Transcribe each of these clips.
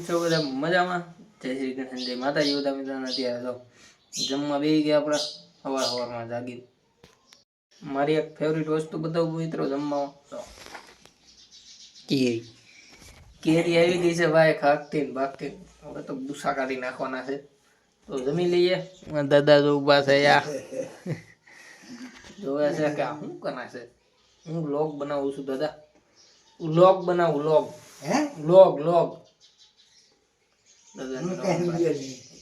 છો બધા મજામાં? જય શ્રી કૃષ્ણ, જય માતાજી. બધા મિત્રોને અત્યારે તો જમવા બેસી ગયા આપણે સવારમાં જાગી. મારી એક ફેવરિટ વસ્તુ બતાવું મિત્રો જમવામાં, તો કેરી આવી ગઈ છે ભાઈ, ખાકતી ને ભાગતી. હવે તો ગુસ્સા કાઢી નાખવાના છે, તો જમી લઈએ. દાદા જો ઉભા છે યા જોવે છે કે શું કરના છે. હું વ્લોગ બનાવું છું દાદા, વ્લોગ બનાવું વ્લોગ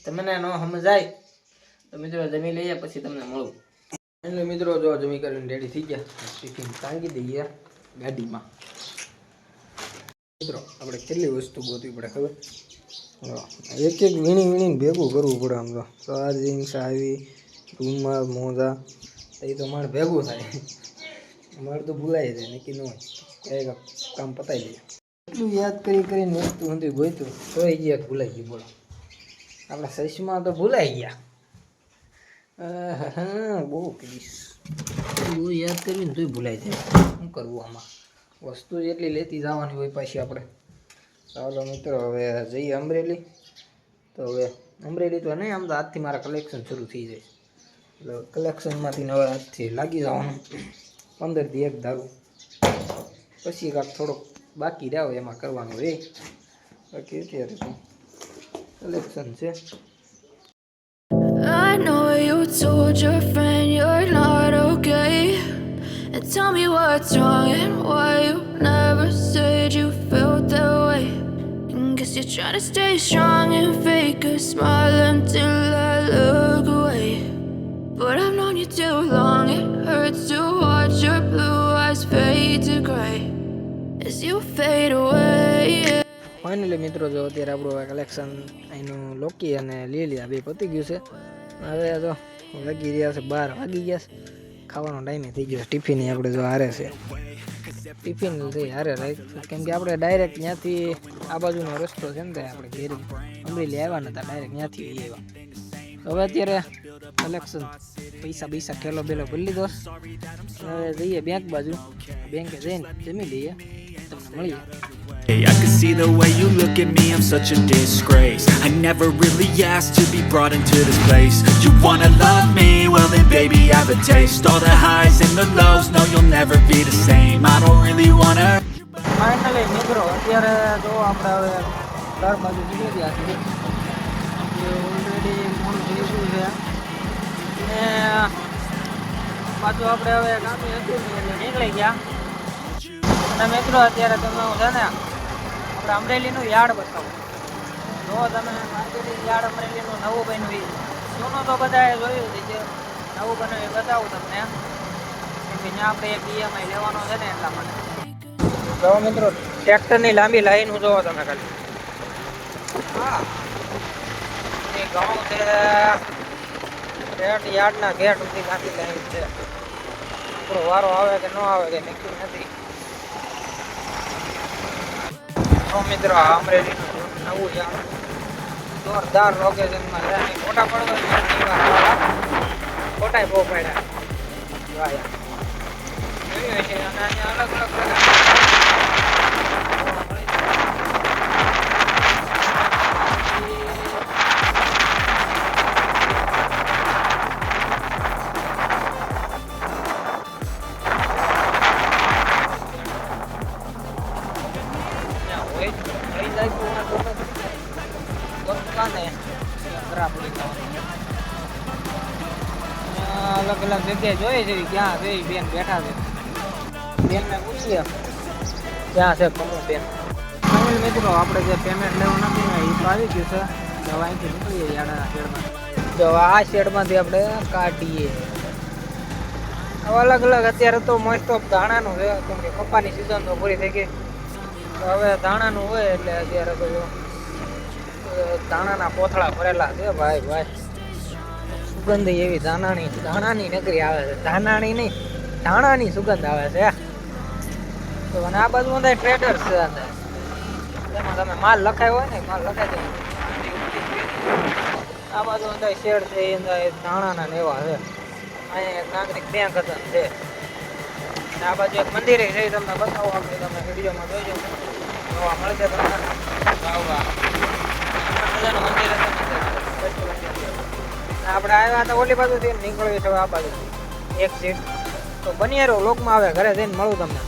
તમને ન સમજાય તો મિત્રો જમી લઈએ પછી તમને મળું. એટલે મિત્રો જો જમી કરીને રેડી થઈ ગયા, ટિફિન ટાંગી દઈએ ગાડીમાં. મિત્રો આપણે કેટલી વસ્તુ ગોતવી પડે ખબર? એક એક વીણીને ભેગું કરવું પડે. આમ તો ચાર્જિંગ સાવી રૂમાલ મોજા એ તો મારે ભેગું થાય, મારે તો ભૂલાઈ જાય નક્કી ન હોય. એક કામ પતાવી દઈએ. એટલું યાદ કરીને વસ્તુ નથી ગોઈતું તો એ ગયા ભૂલાઈ ગયું. બોલો, આપણા સસમાં તો ભૂલાઈ ગયા. હા બહુ કરીશ, બહુ યાદ કરવી ને તોય ભૂલાઈ જાય. શું કરવું આમાં? વસ્તુ જેટલી લેતી જવાની હોય પાછી આપણે. ચાલો મિત્રો હવે જઈએ અમરેલી. તો હવે અમરેલી તો નહીં, આમ તો આજથી મારા કલેક્શન શરૂ થઈ જાય. એટલે કલેક્શનમાંથી હવે આજથી લાગી જવાનું 15 દી 1 ધારું. પછી કાંક થોડોક બાકી રહ્યો એમાં કરવાનું રે. બાકી અત્યારે તો કલેક્શન છે. I know you told your friend you're not okay, and tell me what's wrong and why you never said you felt that way. And guess you're trying to stay strong and fake a smile until I look away. But I've known you too long, it hurts to watch your blue eyes fade to grey as you fade away. Finally મિત્રો જો અત્યારે આપણું collection અહીંનું Lockie અને લીલી આ બે પતી ગયું છે. હવે તો વાગી રહ્યા છે 12 વાગી ગયા છે. ખાવાનો ટાઈમે થઈ ગયો. ટિફિન આપણે જો હારે છે, ટિફિન થઈ હારે રાખ, કેમ કે આપણે ડાયરેક્ટ ત્યાંથી આ બાજુનો રસ્તો છે ને તે આપણે ઘેર અમરેલી આવ્યા નતા, ડાયરેક્ટ ત્યાંથી આવ્યા. હવે અત્યારે કલેક્શન પૈસા ખેલો બેલો ભરી લીધો. હવે જઈએ બેંક બાજુ, બેંકે જઈને જમી લઈએ, તમને મળીએ. Hey, I can see the way you look at me, I'm such a disgrace. I never really asked to be brought into this place. You wanna love me? Well then baby I have a taste. All the highs and the lows, no you'll never be the same. I don't really wanna. Finally મિત્રો અત્યારે તો આપણે હવે ઘર બાજુ નીકળી ગયા છીએ. ઓલરેડી મોડું થઈ ગયું છે ને પાછું આપણે હવે ગામે હતું એટલે નીકળી ગયા. અને મિત્રો અત્યારે તમે હું છે ને આપણે અમરેલીનું યાર્ડ બતાવું. જો તમે માર્કેટિંગ યાર્ડ અમરેલીનું નવું બન્યું, જૂનું તો બધાએ જોયું છે, જે નવું બન્યું એ બતાવું તમને. કેમ કે ત્યાં આપણે એક EMI લેવાનો છે ને એટલા માટે. જો મિત્રો ટ્રેક્ટરની લાંબી લાઈન જોવો તમે ખાલી. હા એ ઘઉં છે, યાર્ડના ગેટ સુધી લાંબી લાઈન છે. આપણો વારો આવે કે ન આવે કે નક્કી નથી. મિત્રો અમરેલીનું નવું યાર્ડ જોરદાર લોકેશનમાં છે. ફોટા પડવા ફોટા બહુ પડ્યા જોયું છે. અને અહીંયા અલગ અલગ અલગ અલગ જગ્યાએ જોઈએ છે ક્યાં છે બેન બેઠા છે. બેનને પૂછીએ ક્યાં છે કમો બેન. ફાઇનલ મિત્રો આપણે જે પેમેન્ટ લેવું નથી ને એ તો આવી ગયું છે. હવે અહીંથી નીકળીએ યાર્ડના શેડમાં. જો આ શેડમાંથી આપણે કાઢીએ. અલગ અલગ અત્યારે તો મોસ્ટ ઓફ ધાણાનું છે, કેમ કે કપાની સિઝન તો પૂરી થઈ ગઈ. તો હવે ધાણાનું હોય એટલે અત્યારે તો ધાણાના કોથળા ભરેલા છે ભાઈ. સુગંધ એવી ધાણાની નકરી આવે છે. ધાણાની સુગંધ આવે છે. તો અને આ બાજુ બધા ટ્રેડર્સ છે, એમાં તમે માલ લખાયો હોય ને માલ લખાઈ દે. આ બાજુ બધા શેડ છે એ ધાણાના ને એવા છે. અહીંયા એક નાગરિક બેંક હતા છે. આ બાજુ એક મંદિર છે, તમને બતાવો આપણે, તમે વિડીયોમાં જોઈજો. જોવા મળશે તમને. મજાનું મંદિર હતું. આપણે આવ્યા હતા ઓલી બાજુથી નીકળવી છે આ બાજુ એક સીટ. તો બની રહ્યો લોકમાં આવે ઘરે જઈને મળું તમને.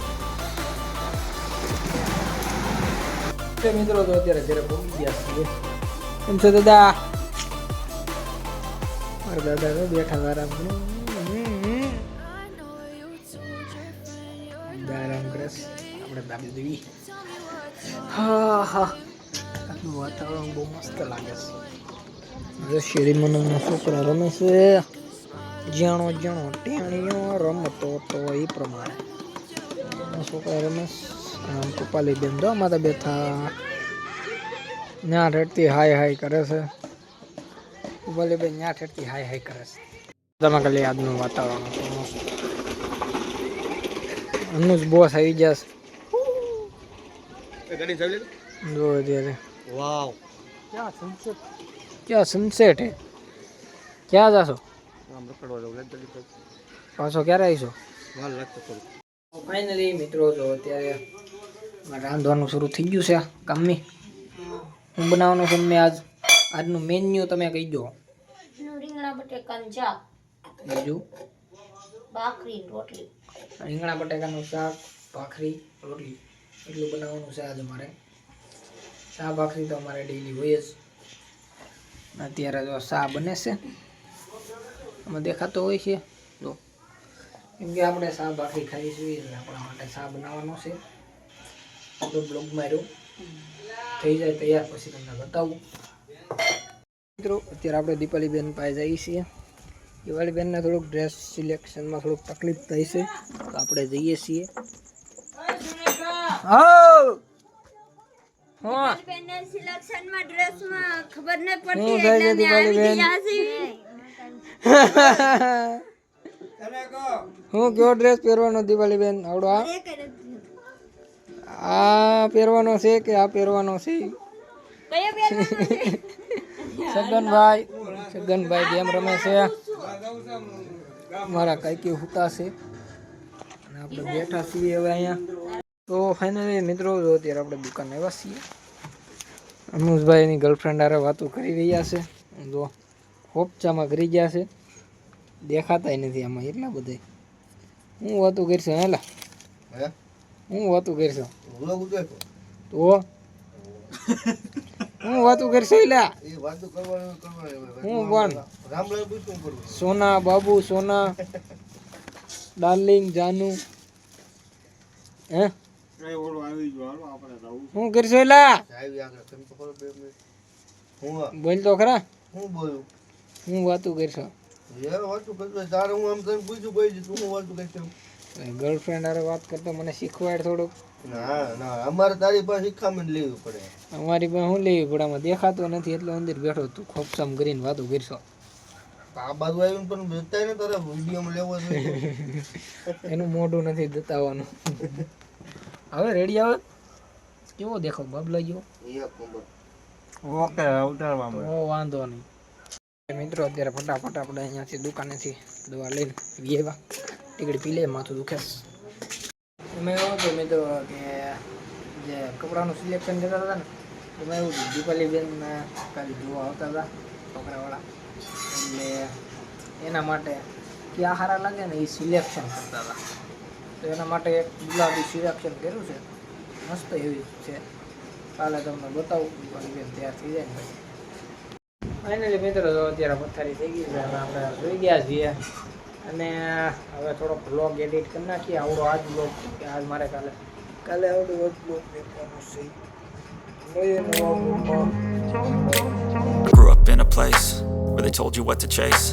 મિત્રો તો અત્યારે ઘરે પહોંચી ગયા છીએ. કેમ છે દાદા? મારા દાદા તો બેઠા આરામ આરામ કરે આપણે દાબી દેવી. હા હા આટલું વાતાવરણ બહુ મસ્ત લાગે છે. હવે શેરીમાંના છોકરા રમે છે. જાણો જાણો ટેણીઓ રમતો તો એ પ્રમાણે છોકરા રમે. કૃપાલી બેન દો માતા બેઠા ત્યાં ઠેઠથી હાય હાય કરે છે. કૃપાલી બેન ત્યાં ઠેઠથી હાય હાય કરે છે. તમે ખાલી આજનું વાતાવરણ અનુજ બોસ આવી જશે. જો અત્યારે વાવ ક્યાં સનસેટ હે. ક્યાં જાશો પાછો? ક્યારે આવીશો? ફાઇનલી મિત્રો જો અત્યારે રાંધવાનું શરૂ થઈ ગયું છે કામની. હું બનાવવાનો છે મેં આજનું મેન્યુ તમે કહી દો. રીંગણા બટેકાનું શાક, બીજું ભાખરી, રોટલી. રીંગણા બટેકાનું શાક, ભાખરી, રોટલી એટલું બનાવવાનું છે આજે મારે. શા ભાખરી તો અમારે ડેઈલી હોય જ. અત્યારે જો શા બને છે આમાં દેખાતો હોય છે જો. કેમ કે આપણે શા ભાખરી ખાઈશું એટલે આપણા માટે શા બનાવવાનો છે. તો બ્લોગ માર્યો થઈ જાય તૈયાર પછી તમને બતાવું. મિત્રો અત્યારે આપણે દીપાલીબેન પાસે જઈએ છીએ. દિવાળીબેનને થોડુંક ડ્રેસ સિલેક્શનમાં થોડુંક તકલીફ થઈ છે તો આપણે જઈએ છીએ. હું કયો ડ્રેસ પહેરવાનો દિવાળીબેન? આવડો આ પહેરવાનો છે કે આ પહેરવાનો છે? સગનભાઈ ગેમ રમે છે. મારા કાંઈકી હુતા છે અને આપણે બેઠા છીએ હવે અહીંયા. તો ફાઇનલી મિત્રો જો અત્યારે આપણે દુકાન આવ્યા છીએ. અનુજભાઈની ગર્લફ્રેન્ડ હારે વાતો કરી રહ્યા છે. જો હોપચામાં કરી ગયા છે. દેખાતા નથી આમાં એટલા બધા. હું વાતું કરશો હેલા? હું વાતું કરશો તો હું વાતું કરશો એલા? હું પણ સોના બાબુ સોના ડાર્લિંગ જાનુ હે હું કરશો એલા? બોલ તો ખરા. હું વાતું કરશો? ગર્લફ્રેન્ડ હારે વાત કરતો મને શીખવાડ થોડુંક. અમારે તારી પાસે શિખામણ લેવી પડે. અમારી પાસે શું લેવી પડે? આમાં દેખાતો નથી એટલે અંદર બેઠો તું ખોપસામ કરીને વાતો કરશો. આ બાજુ આવીને પણ બતાય ને તારે વિડીયોમાં લેવો જોઈએ. એનું મોઢું નથી બતાવવાનું. હવે રેડી આવે કેવો દેખો બાબલા જેવો. ઓકે ઉતારવામાં વાંધો નહીં. મિત્રો અત્યારે ફટાફટ આપણે અહીંયાથી દુકાનેથી દવા લઈને આવ્યા. ટીકડી પી લે, માથું દુખે. એમાં એવું હતું મિત્રો કે જે કપડાનું સિલેક્શન કરતા હતા ને એમાં એવું હતું દીપાલીબેન કાલે જોવા આવતા હતા છોકરાવાળા. એટલે એના માટે ક્યાં સારા લાગે ને એ સિલેક્શન કરતા હતા. તો એના માટે એક ગુલાબી સિલેક્શન કર્યું છે. મસ્ત એવી છે. કાલે તમને બતાવું દીપાલીબેન તૈયાર થઈ જાય ને પછી. ફાઇનલી મિત્રો અત્યારે પથારી થઈ ગઈ છે અને આપણે જોઈ ગયા છીએ. અને હવે થોડોક બ્લોગ એડિટ કરી નાખીએ. આવડો આજ બ્લોગ કે આજ મારે કાલે આવડું જ બ્લોગ દેખવાનું છે. Grew up in a place where they told you what to chase.